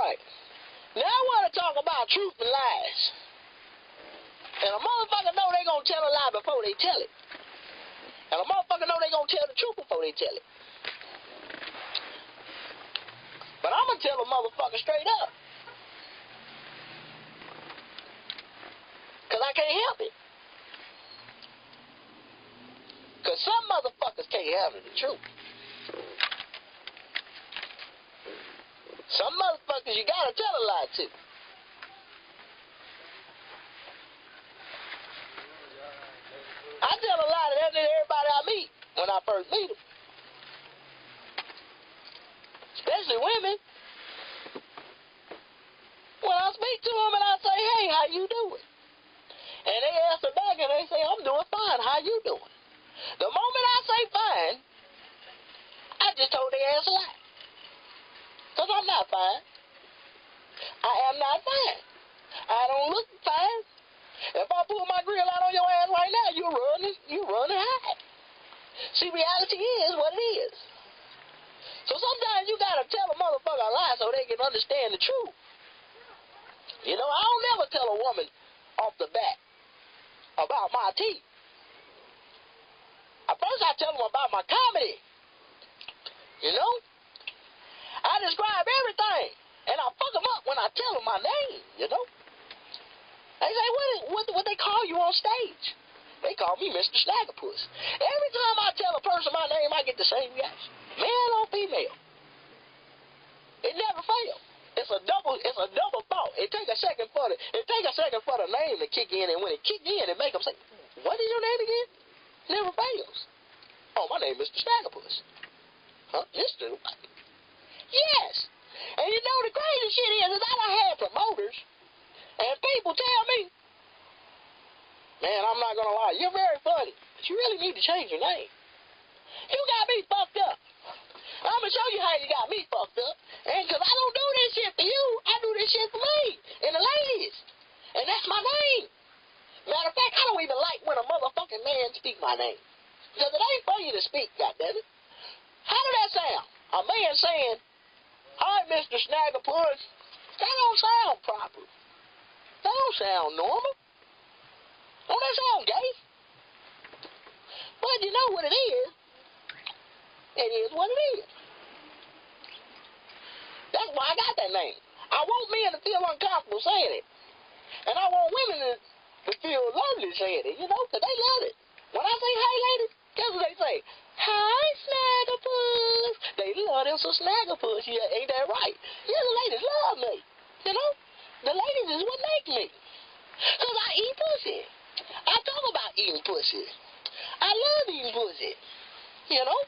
right. Now I want to talk about truth and lies. And a motherfucker know they gonna tell a lie before they tell it. And a motherfucker know they gonna tell the truth before they tell it. But I'm gonna tell a motherfucker straight up. Because I can't help it. Because some motherfuckers can't handle the truth. Some motherfuckers you gotta tell a lie to. I tell a lie to everybody I meet when I first meet them. Especially women. When I speak to them and I say, hey, how you doing? And they answer back and they say, I'm doing fine. How you doing? The moment I say fine, I just told their ass a lie. Because I'm not fine. I am not fine. I don't look fine. If I pull my grill out on your ass right now, you run and hide. See, reality is what it is. So sometimes you gotta tell a motherfucker a lie so they can understand the truth. You know, I don't never tell a woman off the bat about my teeth. At first I tell them about my comedy. You know? I describe everything. And I fuck them up when I tell them my name, you know? They say, what they call you on stage? They call me Mr. Snagger Puss. Every time I tell a person my name, I get the same reaction. Male or female. It never fails. It's a double thought. It take a second for the name to kick in, and when it kick in, it make them say, what is your name again? Never fails. Oh, my name is Mr. Snagger Puss. Huh? Mr. What? Yes. And you know the crazy shit is I done had promoters and people tell me, man, I'm not gonna lie, you're very funny, but you really need to change your name. You got me fucked up. I'm gonna show you how you got me fucked up. And cause I don't do this shit for you, I do this shit for me and the ladies. And that's my name. Matter of fact, I don't even like when a motherfucking man speak my name. Because it ain't for you to speak, goddammit. How did that sound? A man saying, hi, Mr. Snagger Puss. That don't sound proper. That don't sound normal. Don't that sound gay? But you know what it is? It is what it is. That's why I got that name. I want men to feel uncomfortable saying it. And I want women to feel lovely saying it, you know, because they love it. When I say, hey, ladies, guess what they say? Hi, Snagger Puss. They love them some Snagger Puss. Yeah, ain't that right? Yeah, the ladies love me. You know? The ladies is what make me. Because I eat pussy. I talk about eating pussy. I love eating pussy. You know?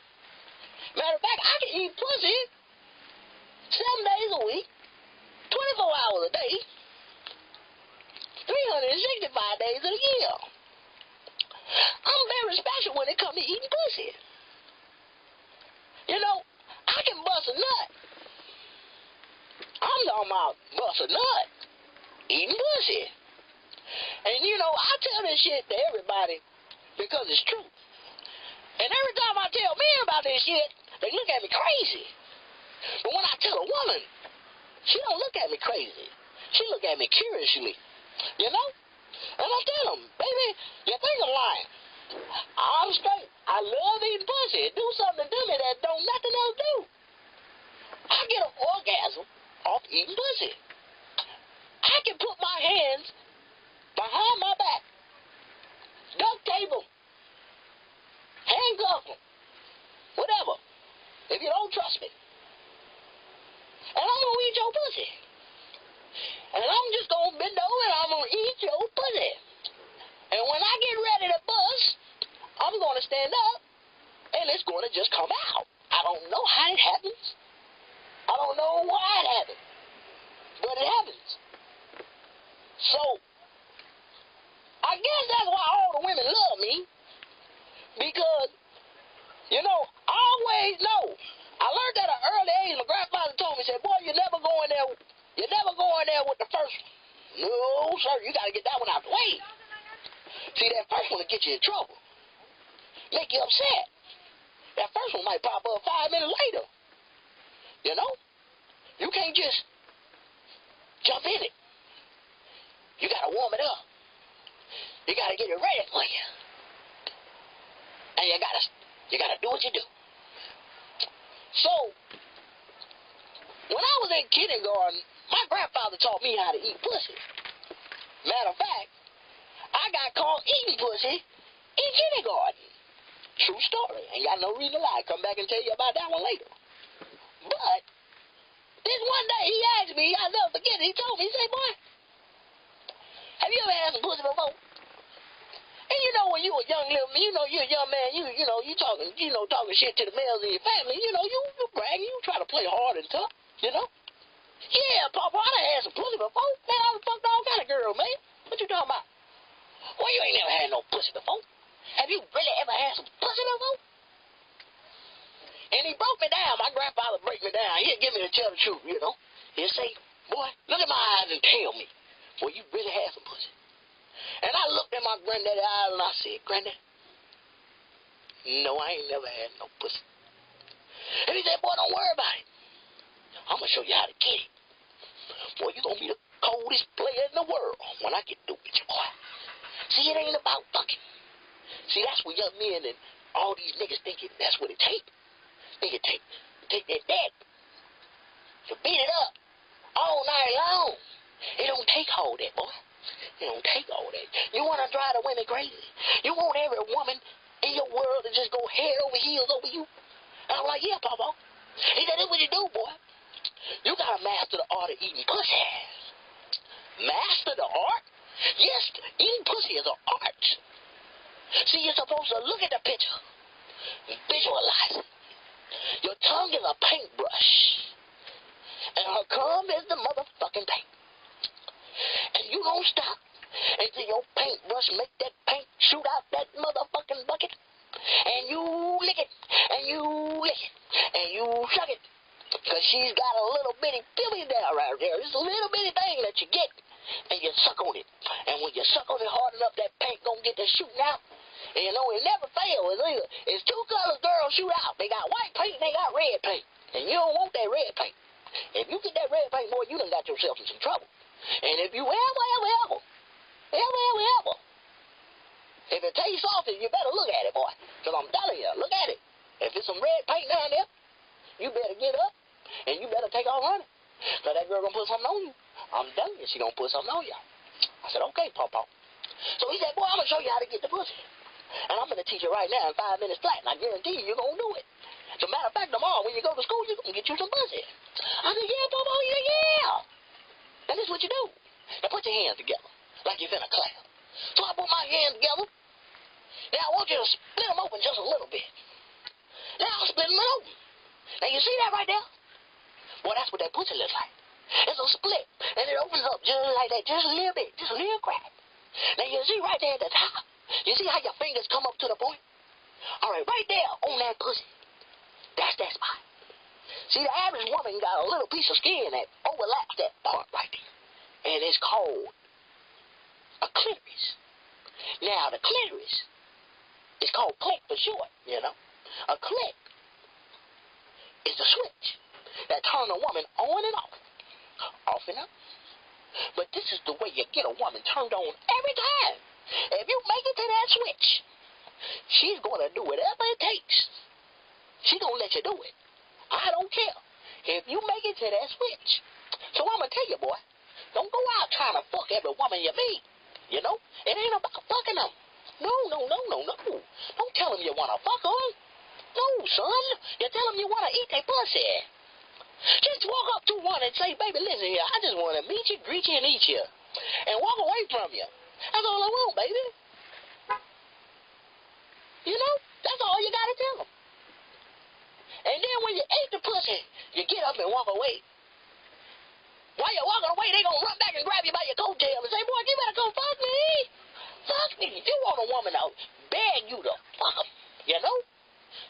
Matter of fact, I can eat pussy 7 days a week, 24 hours a day, 365 days a year. I'm very special when it comes to eating pussy. You know, I can bust a nut. I'm talking about bust a nut, eating pussy. And you know, I tell this shit to everybody because it's true. And every time I tell men about this shit, they look at me crazy. But when I tell a woman, she don't look at me crazy. She look at me curiously. You know? And I tell them, baby, you think I'm lying. I'm straight. I love eating pussy. It do something to me that don't nothing else do. I get an orgasm off eating pussy. I can put my hands behind my back, duct tape them, handcuff them, whatever, if you don't trust me. And I'm going to eat your pussy. And I'm just going to bend over and I'm going to eat your pussy. And when I get ready to bust, I'm going to stand up and it's going to just come out. I don't know how it happens. I don't know why it happens. But it happens. So, I guess that's why all the women love me. Because, you know, I always know. I learned that at an early age. My grandfather told me, he said, boy, you're never going there with the first one. No, sir, you got to get that one out the way. See, that first one will get you in trouble. Make you upset. That first one might pop up 5 minutes later. You know? You can't just jump in it. You got to warm it up. You got to get it ready for you. And you got to do what you do. So, when I was in kindergarten, my grandfather taught me how to eat pussy. Matter of fact, I got caught eating pussy in kindergarten. True story. Ain't got no reason to lie. Come back and tell you about that one later. But this one day he asked me, I'll never forget it, he told me, he said, boy, have you ever had some pussy before? And you know when you a young little man, you know you're a young man, you talking shit to the males in your family, you bragging, you try to play hard and tough, you know? Yeah, Papa, I done had some pussy before. Man, I done fucked all kind of girls, man. What you talking about? Well, you ain't never had no pussy before. Have you really ever had some pussy before? And he broke me down. My grandfather broke me down. He'd give me to tell the truth, you know. He'd say, boy, look at my eyes and tell me, boy, you really had some pussy. And I looked at my granddaddy's eyes and I said, Granddad, no, I ain't never had no pussy. And he said, boy, don't worry about it. I'm going to show you how to get it. Boy, you're going to be the coldest player in the world when I get through with you, boy. See, it ain't about fucking. See, that's what young men and all these niggas thinking that's what it takes. They can take that dick. You beat it up all night long. It don't take all that, boy. It don't take all that. You want to drive the women crazy. You want every woman in your world to just go head over heels over you. And I'm like, yeah, Papa. He said, that's what you do, boy. You got to master the art of eating pussy. Master the art? Yes, eating pussy is an art. See, you're supposed to look at the picture. Visualize it. Your tongue is a paintbrush. And her cum is the motherfucking paint. And you don't stop until your paintbrush make that paint shoot out that motherfucking bucket. And you lick it. And you lick it. And you suck it. Because she's got a little bitty filly down right there. It's a little bitty thing that you get. And you suck on it. And when you suck on it hard enough, that paint gonna get to shooting out. And you know, it never fails. It's two colors girls shoot out. They got white paint and they got red paint. And you don't want that red paint. If you get that red paint, boy, you done got yourself in some trouble. And if you ever, if it tastes salty, you better look at it, boy. Because I'm telling you, look at it. If it's some red paint down there, you better get up and you better take off running. Because that girl gonna put something on you. I'm telling you, she gonna put something on you. I said, okay, Papa. So he said, boy, I'm gonna show you how to get the pussy. And I'm going to teach you right now in 5 minutes flat, and I guarantee you're going to do it. As a matter of fact, tomorrow when you go to school, you're going to get you some pussy. I said, yeah, Papa, yeah. And this is what you do. Now put your hands together like you're finna clap. So I put my hands together. Now I want you to split them open just a little bit. Now I'm splitting them open. Now you see that right there? Boy, that's what that pussy looks like. It's a split, and it opens up just like that, just a little bit, just a little crack. Now you see right there at the top. You see how your fingers come up to the point? All right, right there on that pussy. That's that spot. See, the average woman got a little piece of skin that overlaps that part right there. And it's called a clitoris. Now, the clitoris is called clit for short, you know. A clit is the switch that turns a woman on and off and on. But this is the way you get a woman turned on every time. If you make it to that switch, she's going to do whatever it takes. She's going to let you do it. I don't care. If you make it to that switch. So I'm going to tell you, boy, don't go out trying to fuck every woman you meet. You know? It ain't about fucking them. No. Don't tell them you want to fuck them. No, son. You tell them you want to eat their pussy. Just walk up to one and say, baby, listen here, I just want to meet you, greet you, and eat you. And walk away from you. That's all I want, baby. You know? That's all you got to tell them. And then when you ate the pussy, you get up and walk away. While you're walking away, they going to run back and grab you by your coattail and say, boy, you better come fuck me. Fuck me. You want a woman to beg you to fuck them, you know?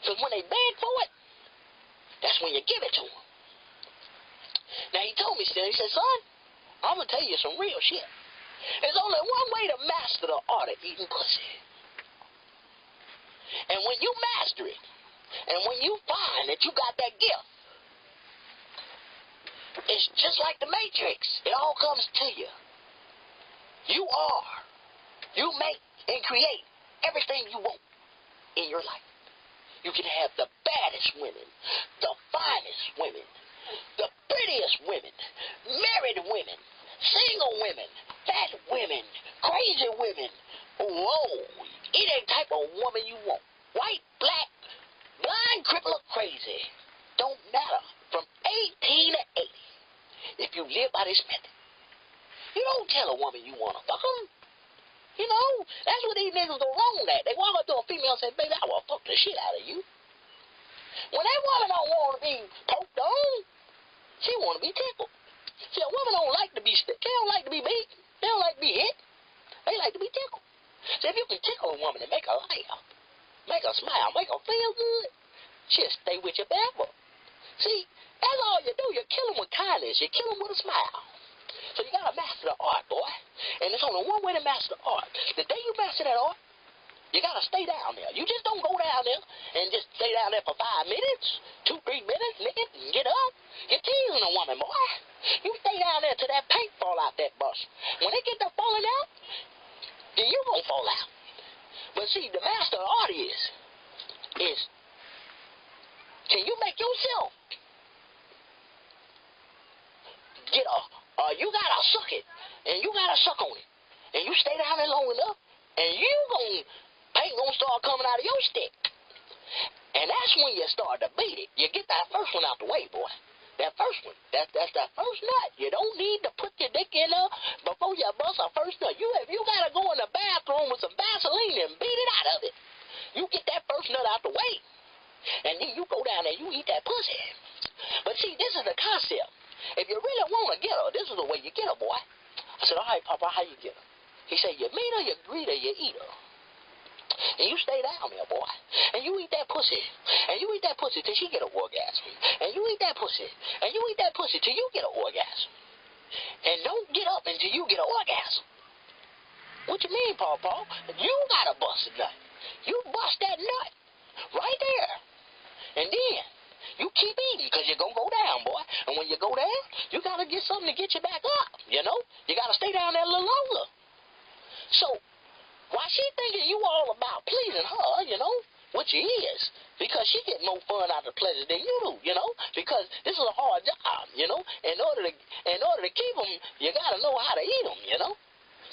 Because when they beg for it, that's when you give it to them. Now, he told me, he said, son, I'm going to tell you some real shit. There's only one way to master the art of eating pussy. And when you master it, and when you find that you got that gift, It's just like the Matrix. It all comes to you. You are. You make and create everything you want in your life. You can have the baddest women, the finest women, the prettiest women, married women, single women, fat women, crazy women. Whoa, any type of woman you want. White, black, blind, cripple, or crazy. Don't matter. From 18 to 80. If you live by this method. You don't tell a woman you want to fuck her. You know, that's what these niggas go wrong at. They walk up to a female and say, baby, I want to fuck the shit out of you. When that woman don't want to be poked on, she want to be tickled. See, a woman don't like to be they don't like to be beat. They don't like to be hit. They like to be tickled. So if you can tickle a woman and make her laugh, make her smile, make her feel good, she'll stay with you forever. See, that's all you do. You kill them with kindness. You kill them with a smile. So you got to master the art, boy. And there's only one way to master the art. The day you master that art, you got to stay down there. You just don't go down there and just stay down there for 5 minutes, 2-3 minutes, nigga, and get up. You're teasing a woman, boy. You stay down there till that paint fall out that bus. When they get to falling out, then you going to fall out. But see, the master of art is can you make yourself get you gotta suck it, and you gotta suck on it, and you stay down there long enough, and paint gonna start coming out of your stick, and that's when you start to beat it. You get that first one out the way, boy. That first one, that's that first nut. You don't need to put your dick in there before you bust a first nut. If you gotta go in the bathroom with some Vaseline and beat it out of it, you get that first nut out the way, and then you go down there, you eat that pussy. But see, this is the concept. If you really want to get her, this is the way you get her, boy. I said, all right, Papa, how you get her? He said, you meet her, you greet her, you eat her. And you stay down there, boy. And you eat that pussy. And you eat that pussy till she get an orgasm. And you eat that pussy. And you eat that pussy till you get an orgasm. And don't get up until you get an orgasm. What you mean, Papa? You got to bust a nut. You bust that nut right there. And then you keep eating because you're going to go down, boy. And when you go down, you got to get something to get you back up, you know? You got to stay down there a little longer. So, why she thinking you all about pleasing her, you know, which she is, because she get more fun out of the pleasure than you do, you know, because this is a hard job, you know. In order to keep them, you got to know how to eat them, you know.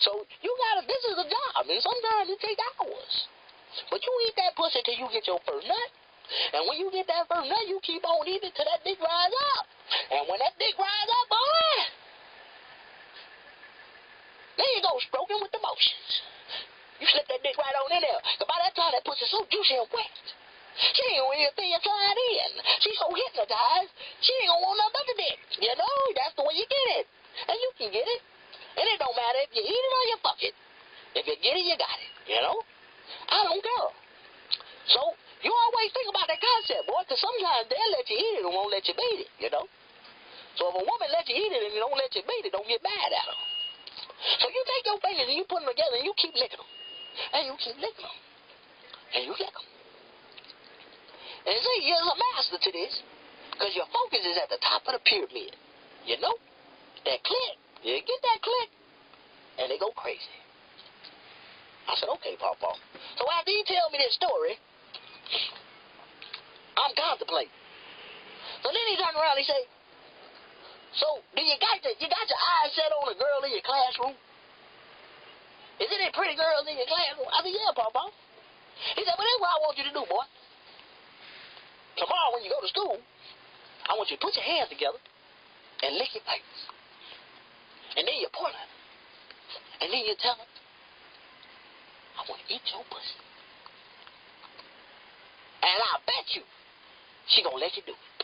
So, this is a job, and sometimes it takes hours. But you eat that pussy till you get your first nut. And when you get that first nut, you keep on eating till that dick rise up. And when that dick rise up, boy, there you go, stroking with the motions. You slip that dick right on in there. Because by that time, that pussy's so juicy and wet. She ain't gonna even feel you slide in. She's so hypnotized, she ain't gonna want nothing but the dick. You know, that's the way you get it. And you can get it. And it don't matter if you eat it or you fuck it. If you get it, you got it. You know? I don't care. So, you always think about that concept, boy, because sometimes they'll let you eat it and won't let you beat it, you know? So if a woman lets you eat it and don't let you beat it, don't get mad at her. So you take your fingers and you put them together and you keep licking them. And you keep licking them. And you lick them. And see, you're a master to this, because your focus is at the top of the pyramid. You know? That click. You get that click, and they go crazy. I said, okay, Papa. So after he tell me this story, I'm contemplating. So then he turned around and he say, so do you got your eyes set on a girl in your classroom? Is there any pretty girls in your classroom? I said, yeah, Papa. He said, well, that's what I want you to do, boy. Tomorrow when you go to school, I want you to put your hands together and lick your face. And then you point at her. And then you tell her, I want to eat your pussy. And I bet you she gonna let you do it.